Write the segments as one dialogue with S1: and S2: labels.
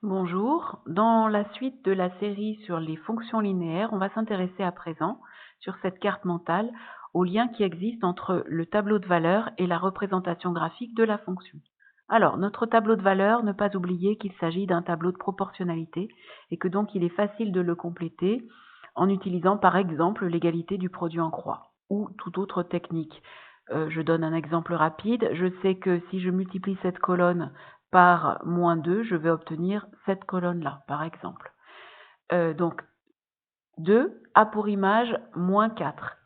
S1: Bonjour, dans la suite de la série sur les fonctions linéaires, on va s'intéresser à présent, sur cette carte mentale, au lien qui existe entre le tableau de valeur et la représentation graphique de la fonction. Alors, notre tableau de valeur, ne pas oublier qu'il s'agit d'un tableau de proportionnalité et que donc il est facile de le compléter en utilisant par exemple l'égalité du produit en croix ou toute autre technique. Je donne un exemple rapide. Je sais que si je multiplie cette colonne par moins 2, je vais obtenir cette colonne-là, par exemple. Donc, 2 a pour image moins 4.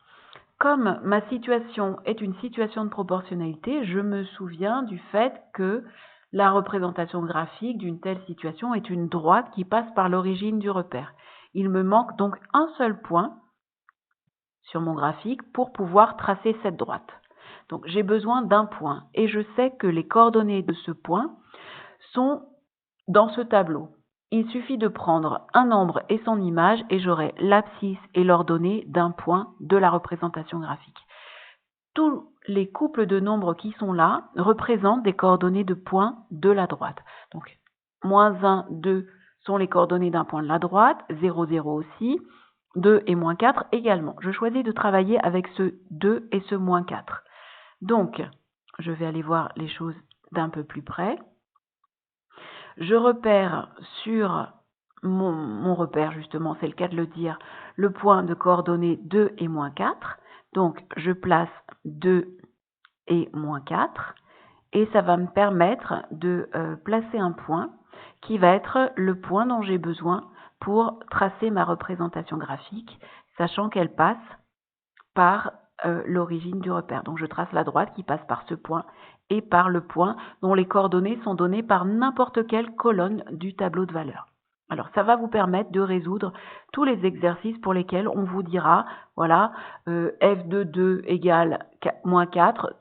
S1: Comme ma situation est une situation de proportionnalité, je me souviens du fait que la représentation graphique d'une telle situation est une droite qui passe par l'origine du repère. Il me manque donc un seul point sur mon graphique pour pouvoir tracer cette droite. Donc j'ai besoin d'un point et je sais que les coordonnées de ce point sont dans ce tableau. Il suffit de prendre un nombre et son image et j'aurai l'abscisse et l'ordonnée d'un point de la représentation graphique. Tous les couples de nombres qui sont là représentent des coordonnées de points de la droite. Donc, moins 1, 2 sont les coordonnées d'un point de la droite, 0, 0 aussi, 2 et moins 4 également. Je choisis de travailler avec ce 2 et ce moins 4. Donc, je vais aller voir les choses d'un peu plus près. Je repère sur mon repère, justement, c'est le cas de le dire, le point de coordonnées 2 et moins 4. Donc, je place 2 et moins 4. Et ça va me permettre de placer un point qui va être le point dont j'ai besoin pour tracer ma représentation graphique, sachant qu'elle passe par l'origine du repère. Donc je trace la droite qui passe par ce point et par le point dont les coordonnées sont données par n'importe quelle colonne du tableau de valeur. Alors ça va vous permettre de résoudre tous les exercices pour lesquels on vous dira, voilà, f de 2 égale moins 4,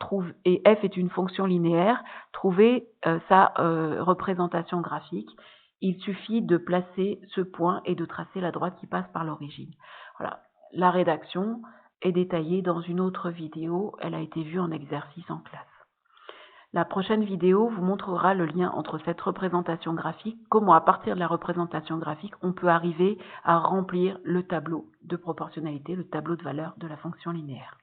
S1: et f est une fonction linéaire, trouvez sa représentation graphique. Il suffit de placer ce point et de tracer la droite qui passe par l'origine. Voilà, la rédaction est détaillée dans une autre vidéo, elle a été vue en exercice en classe. La prochaine vidéo vous montrera le lien entre cette représentation graphique, comment à partir de la représentation graphique, on peut arriver à remplir le tableau de proportionnalité, le tableau de valeur de la fonction linéaire.